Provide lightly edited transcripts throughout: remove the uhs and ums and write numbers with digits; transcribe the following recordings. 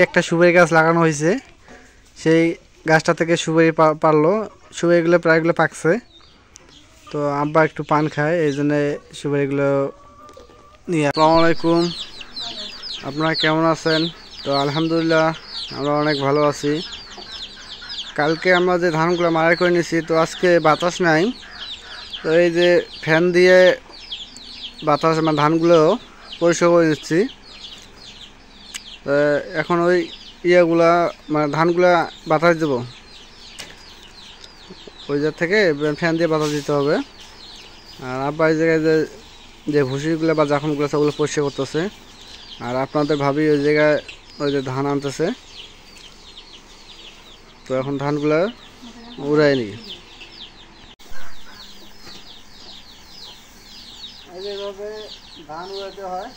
একটা সুপারি গাছ লাগানো হয়েছে, সেই গাছটা থেকে সুপারি পারলো, সুপারিগুলো প্রায়গুলো পাকছে। তো আব্বা একটু পান খায়, এই জন্য সুপারিগুলো নিয়ে। আসসালামু আলাইকুম, আপনারা কেমন আছেন? তো আলহামদুলিল্লাহ আমরা অনেক ভালো আছি। কালকে আমরা যে ধানগুলো মাড়াই করে নিয়েছি, তো আজকে বাতাস নাই, তো এই যে ফ্যান দিয়ে বাতাস মানে ধানগুলো পরিষ্কার করে নিচ্ছি। এখন ওই ইয়েগুলা মানে ধানগুলা বাতাস দেবো, ওই জায়গা থেকে ফ্যান দিয়ে বাতাস দিতে হবে। আর আব্বা এই জায়গায় যে ভুসিগুলো বা জাখনগুলো সেগুলো পরিষ্কার করতেছে, আর আপনাদের ভাবি ওই জায়গায় ওই যে ধান আনতেছে। তো এখন ধানগুলা উড়াই নি, এইভাবে ধান উড়াতে হয়।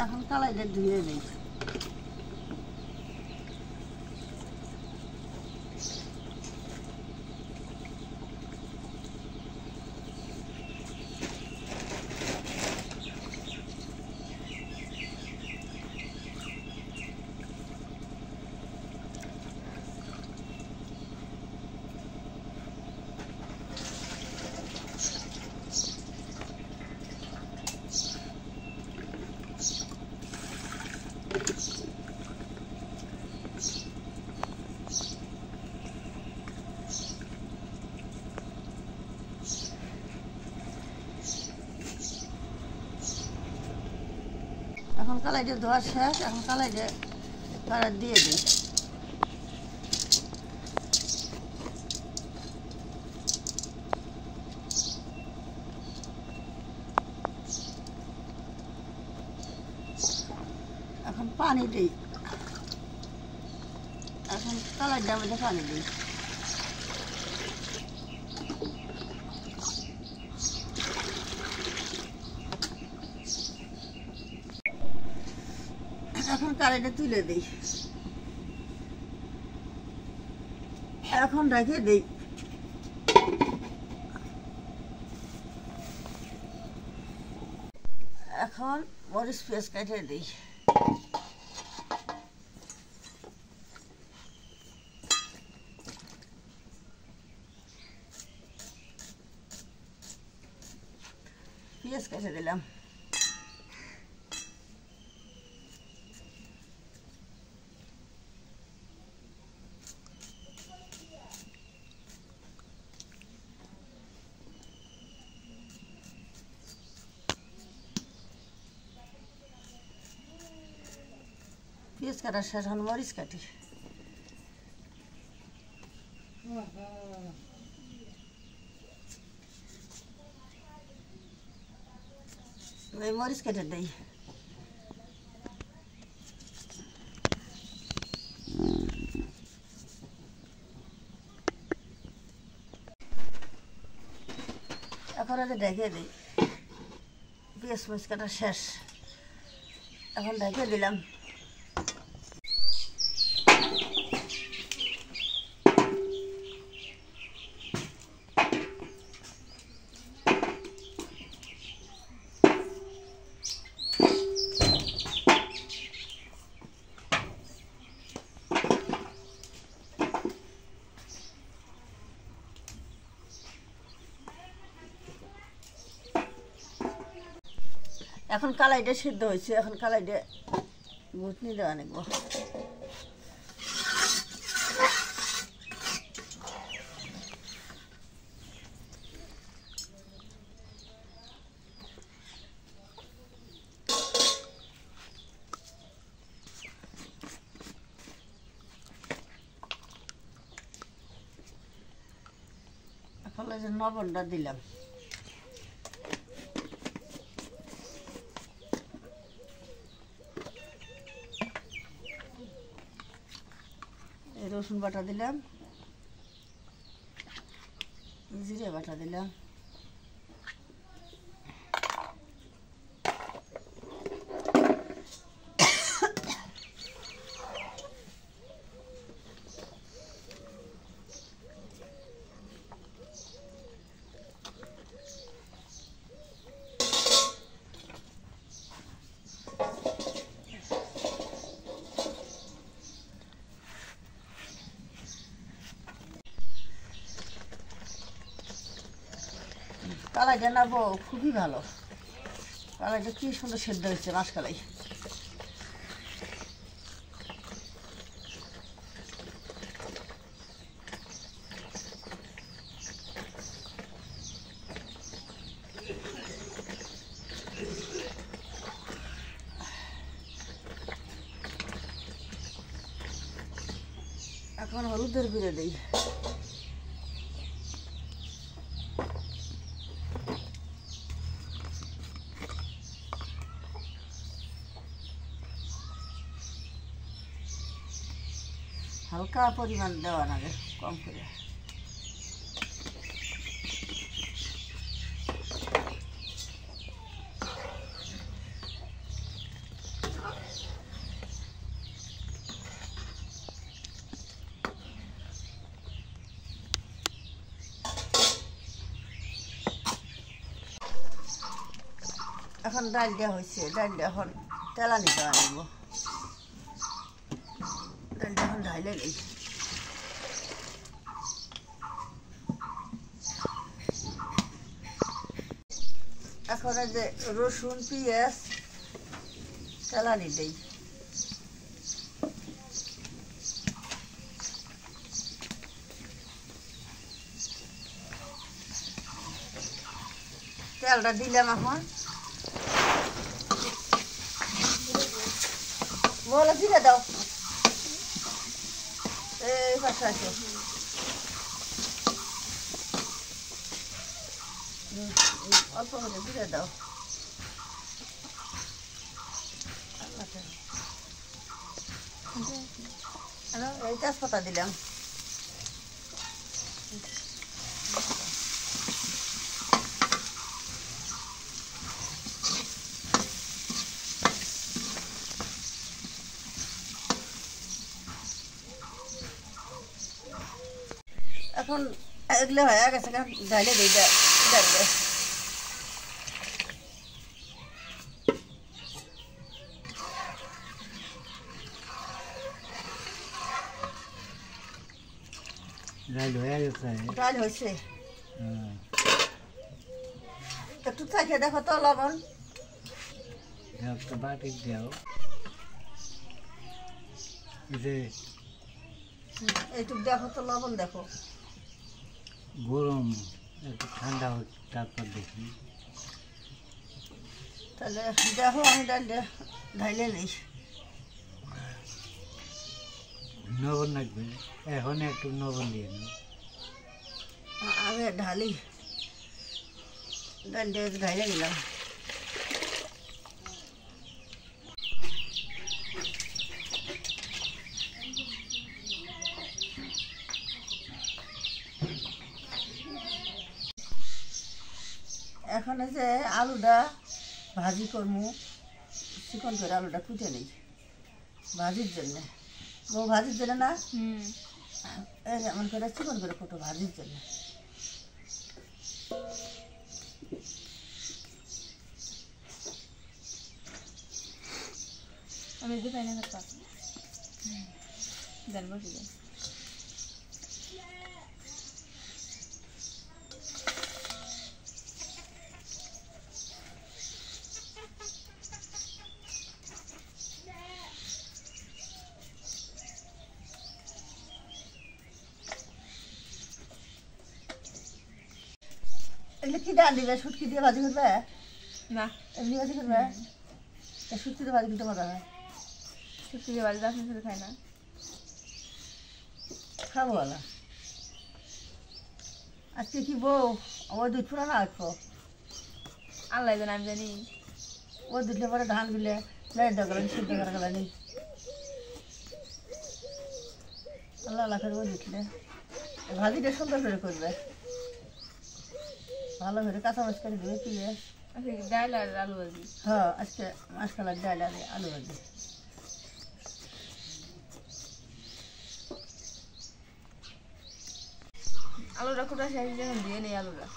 এখন কালাইটা ধুয়ে দিই। এখন কালাইটা ধোয়া শেষ, এখন কালাইটা কারার দিয়ে দিই। এখন পানি দিই, এখন কালাইটার মধ্যে পানি দিই। এখন কালাইটা তুলে দিই, এখন রেখে দিই। এখন মরিচ পেঁয়াজ কেটে দিই। পেঁয়াজ কেটে দিলাম। পেঁয়াজ কাটার শেষ, এখন মরিচ কাটি। মরিচ কেটে দেই। এখন আগে ঢেকে দিই। পেঁয়াজ মরিচ কাটা শেষ, এখন ঢেকে দিলাম। এখন কালাইটা সিদ্ধ হয়েছে, এখন কালাইটা ঘুটনি দেওয়া নেব। এখন যে লবণটা দিলাম, এই রসুন বাটা দিলাম, জিরে বাটা দিলাম, কালাইটা না বউ খুবই ভালো, কালাইটা কি সুন্দর সেদ্ধ হচ্ছে মাসকালাই। এখন হলুদের গুঁড়ো দিই, হালকা পরিমাণ দেওয়া লাগে, কম করে। এখন ডাল দেওয়া হয়েছে, ডালটা এখন তেলানি দেওয়া নিব, ডালটা এখন ঢাইলে নেই। এখন এই যে রসুন পেঁয়াজ তেলানি দেই, তেলটা দিলাম। এখন বলে জিরে দাও, এই পাশে আসো, অল্প করে জিরে দাও, এই তেজপাতা দিলাম, এখন এগুলো হয়ে গেছে, ঢাইলে দিই ডালটা। ডাল হয়ে গেছে, ডাল হয়েছে, একটু থাকে দেখো তো লবণ, একটা বাটি দাও, যে এইটুকু দেখো তো লবণ দেখো, গরম একটু ঠান্ডা হোক তারপর দেখি। তাহলে দেখো আমি ডালটা ঢাইলে নেই। লবণ লাগবে, এখন একটু লবণ দিয়ে নাও। আমি ঢালি, ডালটা ঢাইলে গেলাম। এখন যে আলুটা ভাজি করবো, চিকন করে আলুটা কুটে নেই ভাজির জন্য। বউ ভাজির জন্য না, এমন করে চিকন করে কুটো ভাজির জন্য। আমি যে পাই না খাতা জানবো কি এগুলো কি ডাল দিবে? শুটকি দিয়ে ভাজি করবে না এমনি ভাজি করবে? শুটকি দিয়ে ভাজি করতে মজা হয়। শুটকি দিয়ে বাড়িতে আপনার সাথে খাই না, খাবো বলা আজকে কি বউ আমার দুধ ফুরা না আসবো আল্লাহ জানে আমি জানি ও দুধলে পরে ধান দিলে লাইট দরকার সিদ্ধ করা গেল নি আল্লাহ আল্লাহ করে ও দিতলে ভাজিটা সুন্দর করে করবে ভালো করে কাঁচা মাছ করে ধুয়ে তুলে আজকে ডাল আর আলু ভাজি হ্যাঁ আজকে মাছখালার ডাল আর আলু ভাজি আলুটা কোটা শেষ যখন দিয়ে নেই আলুটা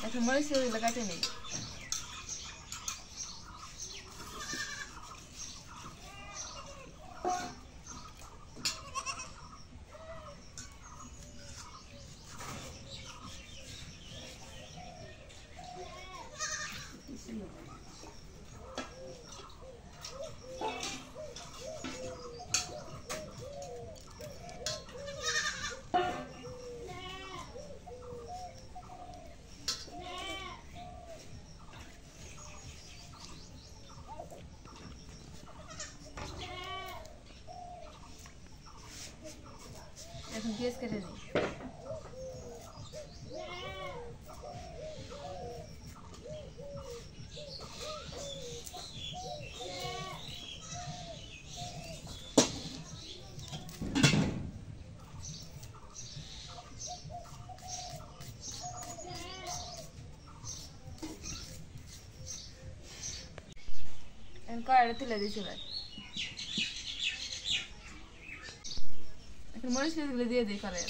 এখন মরিচ গুলো কাটে নেই এখন পেঁয়াজ কেটে নিই এখন কড়াইটা তুলে দিয়েছি ভাই এখন মরিচ গুলো দিয়ে দিই কড়াই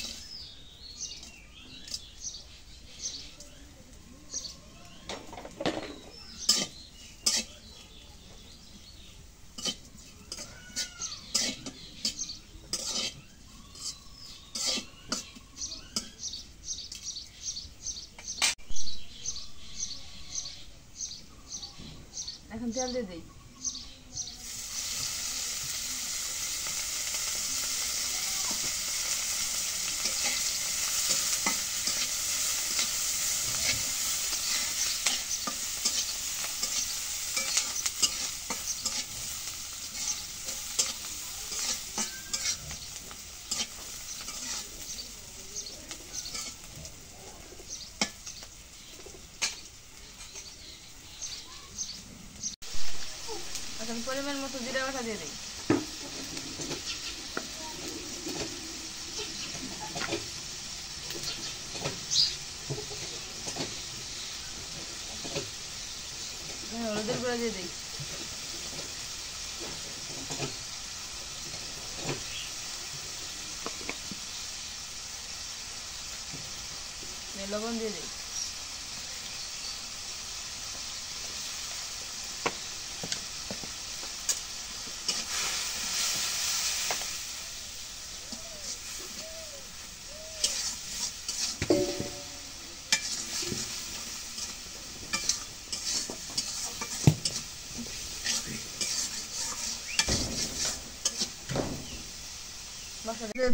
এখন তেল দিয়ে দিই এখন পরিমাণ মতো জিরা বাটা দিয়ে দিই হলুদের গুঁড়া দিয়ে দিই লবণ দিয়ে দিই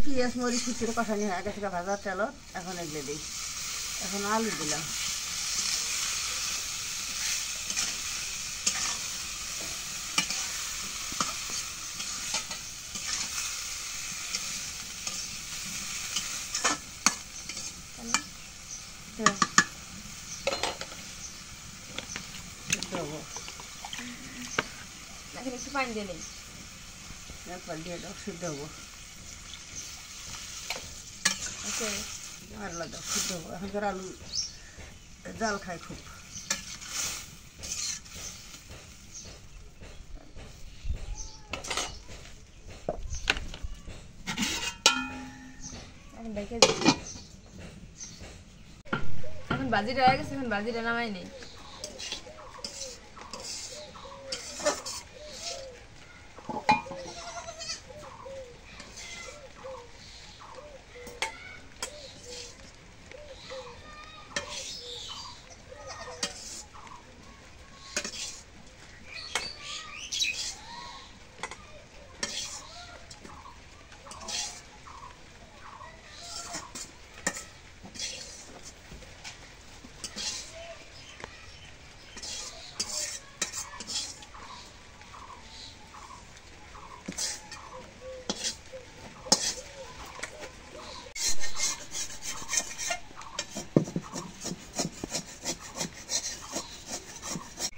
পেঁয়াজ মরিচ খিচুড়ি কষানি আগে থেকে ভাজা তেল এখন এগুলো দিই এখন আলু দিলাম এখন একটু পানি দিয়ে নিই একবার দিয়ে দাও সিদ্ধ হবো ওকে আল্লাহ দাও সিদ্ধ হবো এখনকার আলু জাল খায় খুব এখন দেখে দিই এখন বাজিটা হয়ে গেছে এখন বাজিটা নামাই নেই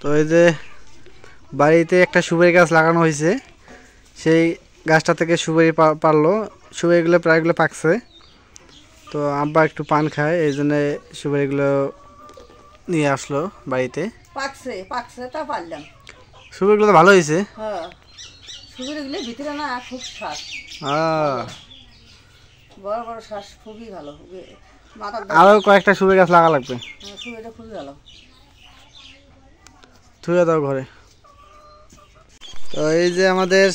তো এই যে বাড়িতে একটা সুপারি গাছ লাগানো হয়েছে, সেই গাছটা থেকে সুপারি পারলো, সুপারিগুলো প্রায়গুলো পাকছে। তো আব্বা একটু পান খায়, এই জন্যে সুপারিগুলো নিয়ে আসলো বাড়িতে। পাকছে পাকছে তা পারলাম। সুপারিগুলো তো ভালো হয়েছে। হ্যাঁ, সুপারিগুলো ভিতরে না খুব শ্বাস, বড় বড় শ্বাস, খুবই ভালো। মাথার আরও কয়েকটা সুপারি গাছ লাগা লাগবে। সুপারিটা খুবই ভালো। থুয়ে দাও ঘরে। তো এই যে আমাদের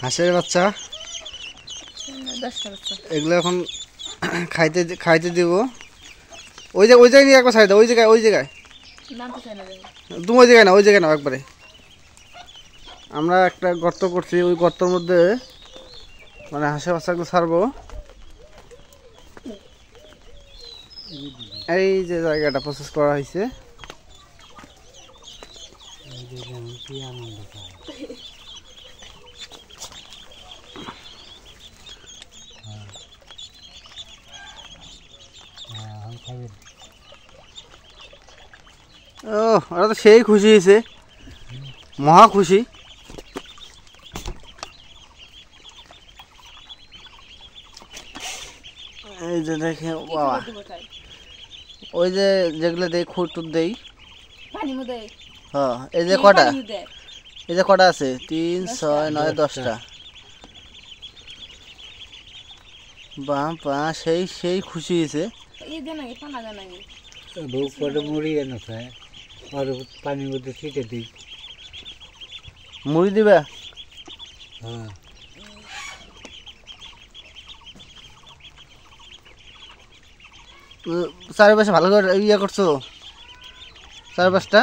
হাঁসের বাচ্চা, 10টা বাচ্চা। এগুলো এখন খাইতে দিব। ওই জায়গায় নিয়ে একবার ছাড়ি দাও, ওই জায়গায় নামতে চাই না যাবে। তুমি ওই জায়গায় নাও একবারে। আমরা একটা গর্ত করছি, ওই গর্তের মধ্যে মানে হাঁসের বাচ্চাগুলো ছাড়বো। এই যে জায়গাটা প্রসেস করা হয়েছে, কি আনন্দ পায়। ও ওরা তো সেই খুশি হয়েছে, মহা খুশি। এই যে দেখে বাবা, ওই যে যেগুলো দেই খুঁট দেই, পানি মধ্যে হ্যাঁ। এই যে কটা, এই যে কটা আছে, 3, 6, 9, 10টা। বা সেই খুশি হয়েছে। এই দেন নাকি পানা দেন নাকি বউ পরে মুড়িয়ে না খায়, আর পানির মধ্যে ছিটে দিই। মুড়ি দিবা? হ্যাঁ, চারিপাশে ভালো করে ইয়ে করছো, চারিপাশটা।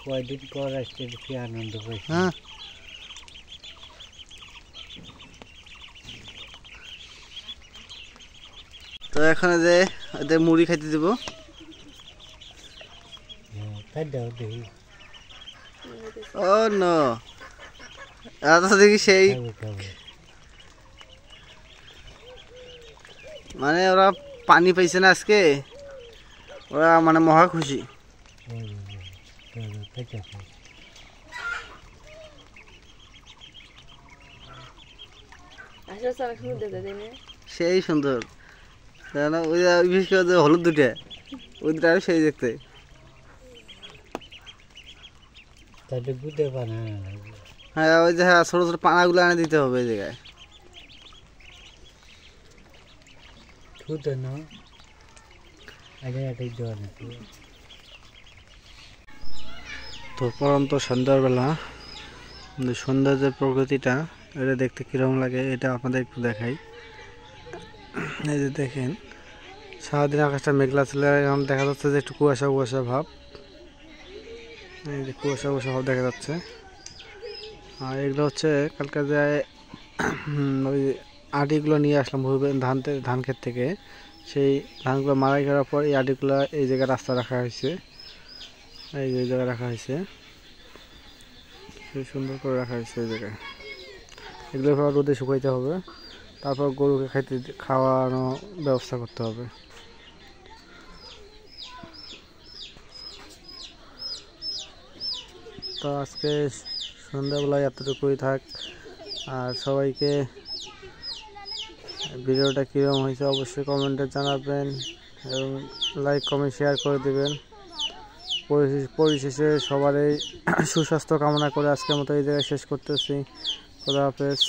কয়দিন পর আসছে, কি আনন্দ পাইছি। হ্যাঁ, তো এখন যে ওদের মুড়ি খাইতে দিব। তাই দাও দেখি, ও নো, তো দেখি সেই খাবো। মানে ওরা পানি পাইছে না আজকে, ওরা মানে মহা খুশি। আসলে সবাই শুরু দিতে দেয় না। সেই সুন্দর, ওই বিশেষ করে যে হলুদ দুটা, ওই দুটা আরো সেই দেখতে। তাহলে বুঝতে পারে না, হ্যাঁ, ওই যে হ্যাঁ ছোটো ছোটো পানাগুলো এনে দিতে হবে এই জায়গায়। ছুতে না আগে এটাই দেওয়া নাকি। তো পরন্ত সন্ধ্যাবেলা, সন্ধ্যার যে প্রকৃতিটা, এটা দেখতে কীরকম লাগে এটা আপনাদের একটু দেখাই। এই যে দেখেন, সারাদিন আকাশটা মেঘলা ছিল, এখন দেখা যাচ্ছে যে একটু কুয়াশা ভাব। এই যে কুয়াশা ভাব দেখা যাচ্ছে। আর এগুলো হচ্ছে কালকে যে ওই আটিগুলো নিয়ে আসলাম ধান ক্ষেত থেকে, সেই ধানগুলো মারাই করার পর এই আটিগুলো এই জায়গায় রাস্তা রাখা হয়েছে, এই জায়গায় রাখা হয়েছে, খুব সুন্দর করে রাখা হয়েছে এই জায়গায়। এগুলো রোদে শুকাইতে হবে, তারপর গরুকে খাওয়ানো ব্যবস্থা করতে হবে। তো আজকে সন্ধ্যাবেলায় এতটুকুই থাক। আর সবাইকে ভিডিওটা কীরকম হয়েছে অবশ্যই কমেন্টে জানাবেন এবং লাইক কমেন্ট শেয়ার করে দেবেন। পরিশেষে সবারই সুস্বাস্থ্য কামনা করে আজকের মতো এই জায়গায় শেষ করতেছি। খোদা হাফেজ।